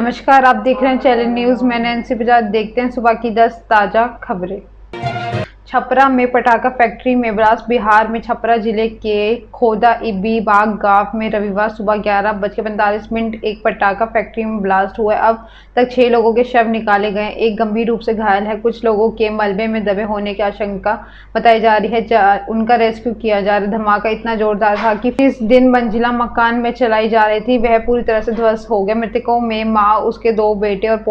नमस्कार, आप देख रहे हैं चैनल न्यूज़। मैं नैन्सी बजाज। देखते हैं सुबह की 10 ताज़ा खबरें। छपरा में पटाखा फैक्ट्री में ब्लास्ट। बिहार में छपरा जिले के खोदा इबीबाग गांव में रविवार सुबह 11:45 एक पटाखा फैक्ट्री में ब्लास्ट हुआ। अब तक 6 लोगों के शव निकाले गए, एक गंभीर रूप से घायल है। कुछ लोगों के मलबे में दबे होने की आशंका बताई जा रही है, उनका रेस्क्यू किया जा रहा है। धमाका इतना जोरदार था कि इस दिन मंजिला मकान में चलाई जा रही थी, वह पूरी तरह से ध्वस्त हो गया। मृतकों में मां, उसके 2 बेटे और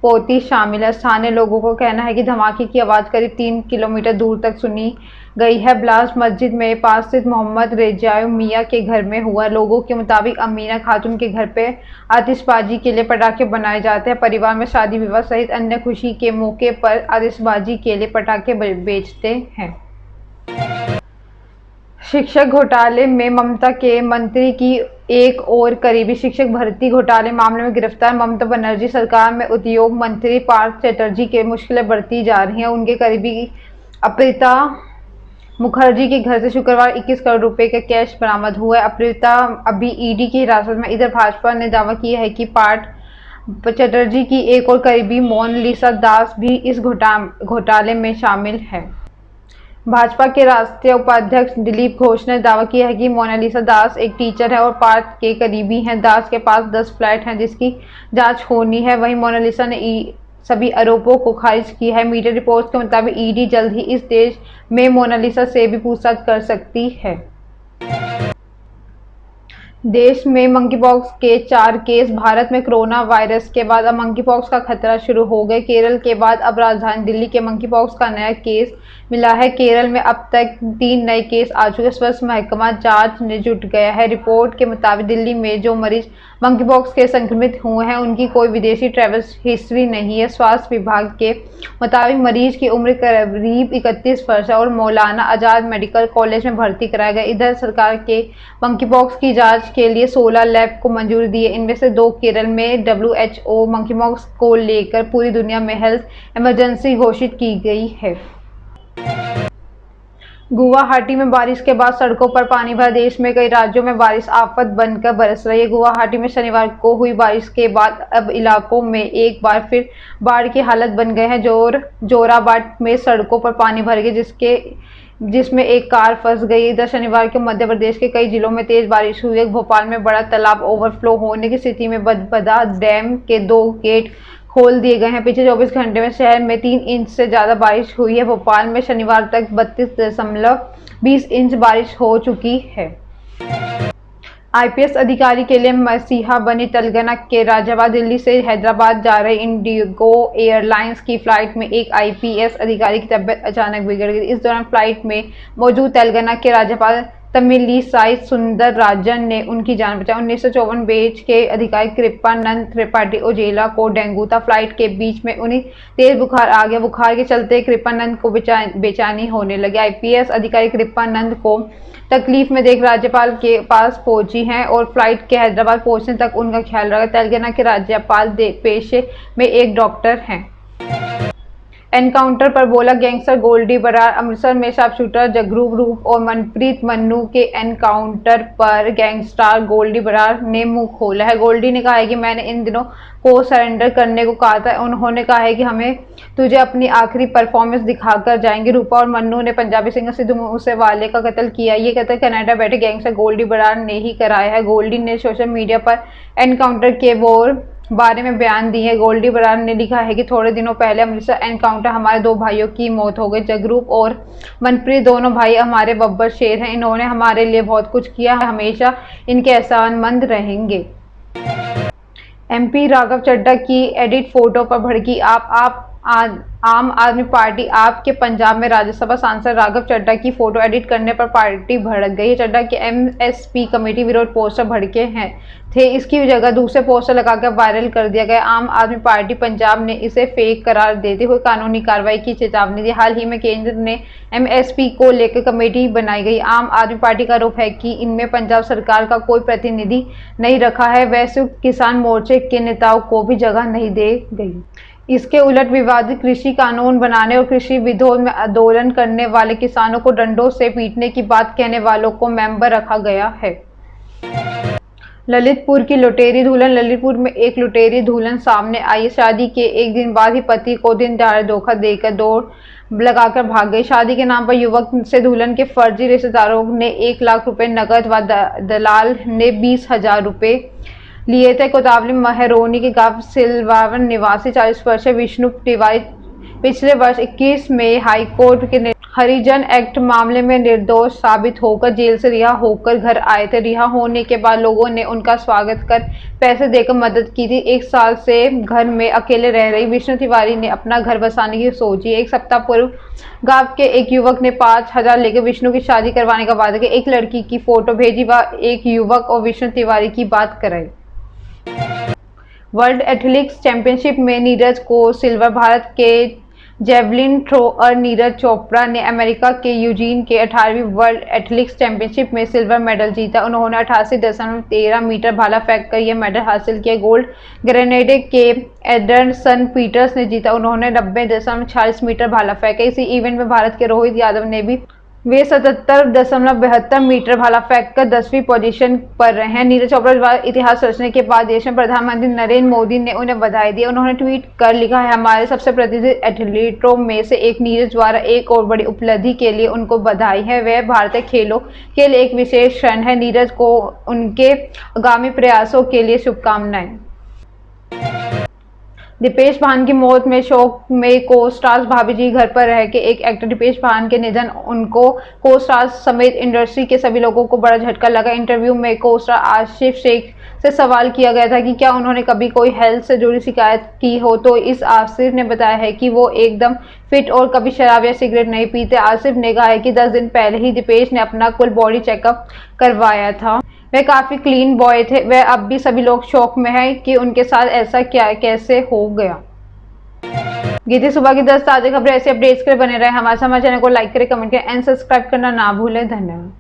पोती शामिल है। स्थानीय लोगों का कहना है कि धमाके की आवाज करीब 3 किलोमीटर दूर तक सुनी गई है। ब्लास्ट मस्जिद में पास स्थित मोहम्मद रेजाई मियां के घर में हुआ। लोगों के मुताबिक अमीना खातून के घर पे आतिशबाजी के लिए पटाखे बनाए जाते हैं। परिवार में शादी विवाह सहित अन्य खुशी के मौके पर आतिशबाजी के लिए पटाखे बेचते हैं। शिक्षक घोटाले में ममता के मंत्री की एक और करीबी। शिक्षक भर्ती घोटाले मामले में गिरफ्तार ममता बनर्जी सरकार में उद्योग मंत्री पार्थ चटर्जी के मुश्किलें बढ़ती जा रही हैं। उनके करीबी अप्रिता मुखर्जी के घर से शुक्रवार 21 करोड़ रुपए का कैश बरामद हुआ है। अप्रिता अभी ईडी की हिरासत में। इधर भाजपा ने दावा किया है कि पार्थ चटर्जी की एक और करीबी मोनालिसा दास भी इस घोटाले में शामिल है। भाजपा के राष्ट्रीय उपाध्यक्ष दिलीप घोष ने दावा किया है कि मोनालिसा दास एक टीचर है और पार्थ के करीबी हैं। दास के पास 10 फ्लैट हैं जिसकी जांच होनी है। वहीं मोनालिसा ने सभी आरोपों को खारिज किया है। मीडिया रिपोर्ट्स के मुताबिक ईडी जल्द ही इस देश में मोनालिसा से भी पूछताछ कर सकती है। देश में मंकीपॉक्स के 4 केस। भारत में कोरोना वायरस के बाद अब मंकीपॉक्स का खतरा शुरू हो गया। केरल के बाद अब राजधानी दिल्ली के मंकीपॉक्स का नया केस मिला है। केरल में अब तक 3 नए केस आ चुके। स्वास्थ्य महकमा जांच में जुट गया है। रिपोर्ट के मुताबिक दिल्ली में जो मरीज मंकीपॉक्स के संक्रमित हुए हैं उनकी कोई विदेशी ट्रैवल हिस्ट्री नहीं है। स्वास्थ्य विभाग के मुताबिक मरीज की उम्र करीब 31 वर्ष है और मौलाना आजाद मेडिकल कॉलेज में भर्ती कराया गया। इधर सरकार के मंकीपॉक्स की जांच के लिए 16 लैब को मंजूरी दी है। इनमें से 2 केरल में। WHO मंकीपॉक्स को लेकर पूरी दुनिया में हेल्थ इमरजेंसी घोषित की गई है। गुवाहाटी में बारिश के बाद सड़कों पर पानी भरा। देश में कई राज्यों में बारिश आफत बनकर बरस रही है। गुवाहाटी में शनिवार को हुई बारिश के बाद अब इलाकों में एक बार फिर बाढ़ की हालत बन गए हैं। जोराबाट में सड़कों पर पानी भर गया जिसमें एक कार फंस गई। इधर शनिवार को मध्य प्रदेश के कई जिलों में तेज बारिश हुई है। भोपाल में बड़ा तालाब ओवरफ्लो होने की स्थिति में बदबदा डैम के 2 गेट खोल दिए गए हैं। पिछले 24 घंटे में शहर में 3 इंच से ज्यादा बारिश हुई है। भोपाल में शनिवार तक 32.20 इंच बारिश हो चुकी है। IPS अधिकारी के लिए मसीहा बनी तेलंगाना के राज्यपाल। दिल्ली से हैदराबाद जा रही इंडिगो एयरलाइंस की फ्लाइट में एक IPS अधिकारी की तबीयत अचानक बिगड़ गई। इस दौरान फ्लाइट में मौजूद तेलंगाना के राज्यपाल तमिलिसाई सुंदरराजन ने उनकी जान बचाई। 1954 बैच के अधिकारी कृपानंद त्रिपाठी ओजेला को डेंगू था। फ्लाइट के बीच में उन्हें तेज बुखार आ गया। बुखार के चलते कृपानंद को बेचैनी होने लगी। IPS अधिकारी कृपानंद को तकलीफ में देख राज्यपाल के पास पहुंची हैं और फ्लाइट के हैदराबाद पहुंचने तक उनका ख्याल रखा। तेलंगाना के राज्यपाल पेशे में एक डॉक्टर हैं। एनकाउंटर पर बोला गैंगस्टर गोल्डी बरार। अमृतसर में शार्पशूटर जगरूप रूप और मनप्रीत मन्नू के एनकाउंटर पर गैंगस्टर गोल्डी बरार ने मुंह खोला है। गोल्डी ने कहा है कि मैंने इन दिनों को सरेंडर करने को कहा था। उन्होंने कहा है कि हमें तुझे अपनी आखिरी परफॉर्मेंस दिखाकर जाएंगे। रूपा और मन्नू ने पंजाबी सिंगर सिद्धू मूसेवाले का कत्ल किया। ये कत्ल कनाडा बैठे गैंगस्टर गोल्डी बरार ने ही कराया है। गोल्डी ने सोशल मीडिया पर एनकाउंटर के बारे में बयान दिए। गोल्डी बरार ने लिखा है कि थोड़े दिनों पहले अमृतसर एनकाउंटर हमारे 2 भाइयों की मौत हो गई। जगरूप और मनप्रीत दोनों भाई हमारे बब्बर शेर हैं। इन्होंने हमारे लिए बहुत कुछ किया है, हमेशा इनके एहसानमंद रहेंगे। MP राघव चड्ढा की एडिट फोटो पर भड़की आम आदमी पार्टी। आप के पंजाब में राज्यसभा सांसद राघव चड्ढा की फोटो एडिट करने पर पार्टी भड़क गई। चड्ढा के MSP कमेटी विरोध पोस्टर भड़के थे। इसकी जगह दूसरे पोस्टर लगाकर वायरल कर दिया गया। आम आदमी पार्टी पंजाब ने इसे फेक करार देते हुए कानूनी कार्रवाई की चेतावनी दी। हाल ही में केंद्र ने MSP को लेकर कमेटी बनाई गई। आम आदमी पार्टी का आरोप है कि इनमें पंजाब सरकार का कोई प्रतिनिधि नहीं रखा है। वैसे किसान मोर्चे के नेताओं को भी जगह नहीं दी गई। इसके उलट विवादित कृषि कानून बनाने और कृषि विरोध में आंदोलन करने वाले किसानों को डंडों से पीटने की बात कहने वालों को मेंबर रखा गया है। ललितपुर की लुटेरी दुल्हन। ललितपुर में एक लुटेरी दुल्हन सामने आई। शादी के एक दिन बाद ही पति को दिन दहाड़े धोखा देकर दौड़ लगाकर भाग गई। शादी के नाम पर युवक से दुल्हन के फर्जी रिश्तेदारों ने 1 लाख रुपए नकद व दलाल ने 20,000 रुपए लिए थे। कोतवाली महरौनी के गांव सिलवावन निवासी 40 वर्षीय विष्णु तिवारी पिछले वर्ष 21 में हाईकोर्ट के हरिजन एक्ट मामले में निर्दोष साबित होकर जेल से रिहा होकर घर आए थे। रिहा होने के बाद लोगों ने उनका स्वागत कर पैसे देकर मदद की थी। 1 साल से घर में अकेले रह रही विष्णु तिवारी ने अपना घर बसाने की सोची। 1 सप्ताह पूर्व गांव के एक युवक ने 5,000 लेकर विष्णु की शादी करवाने का वादा किया। एक लड़की की फोटो भेजी व एक युवक और विष्णु तिवारी की बात कराई। वर्ल्ड एथलेटिक्स चैंपियनशिप में नीरज को सिल्वर। भारत के जेवलिन थ्रोअर नीरज चोपड़ा ने अमेरिका के यूजीन के 18वीं वर्ल्ड एथलेटिक्स चैंपियनशिप में सिल्वर मेडल जीता। उन्होंने 88.13 मीटर भाला फेंक कर यह मेडल हासिल किया। गोल्ड ग्रेनेडा के एंडरसन पीटर्स ने जीता। उन्होंने 90.46 मीटर भाला फेंका। इसी इवेंट में भारत के रोहित यादव ने भी वे 77.72 मीटर भाला फेंककर 10वीं पोजीशन पर रहे हैं। नीरज चोपड़ा द्वारा इतिहास रचने के बाद देश में प्रधानमंत्री नरेंद्र मोदी ने उन्हें बधाई दी। उन्होंने ट्वीट कर लिखा है, हमारे सबसे प्रतिष्ठित एथलीटों में से एक नीरज द्वारा एक और बड़ी उपलब्धि के लिए उनको बधाई है। वह भारतीय खेलों के लिए एक विशेष क्षण है। नीरज को उनके आगामी प्रयासों के लिए शुभकामनाएं। दीपेश भान की मौत में शोक में को स्टार्स भाभी जी घर पर रह के एक एक्टर दीपेश भान के निधन उनको को स्टार्स समेत इंडस्ट्री के सभी लोगों को बड़ा झटका लगा। इंटरव्यू में को स्टार आसिफ शेख से सवाल किया गया था कि क्या उन्होंने कभी कोई हेल्थ से जुड़ी शिकायत की हो, तो इस आसिफ ने बताया है कि वो एकदम फिट और कभी शराब या सिगरेट नहीं पीते। आसिफ ने कहा है कि 10 दिन पहले ही दीपेश ने अपना कुल बॉडी चेकअप करवाया था। वह काफी क्लीन बॉय थे। वह अब भी सभी लोग शौक में हैं कि उनके साथ ऐसा क्या कैसे हो गया। ये थी सुबह की 10 ताज़ा खबरें। ऐसे अपडेट्स के लिए बने रहे हमारे चैनल को लाइक करें, कमेंट करें एंड सब्सक्राइब करना ना भूलें। धन्यवाद।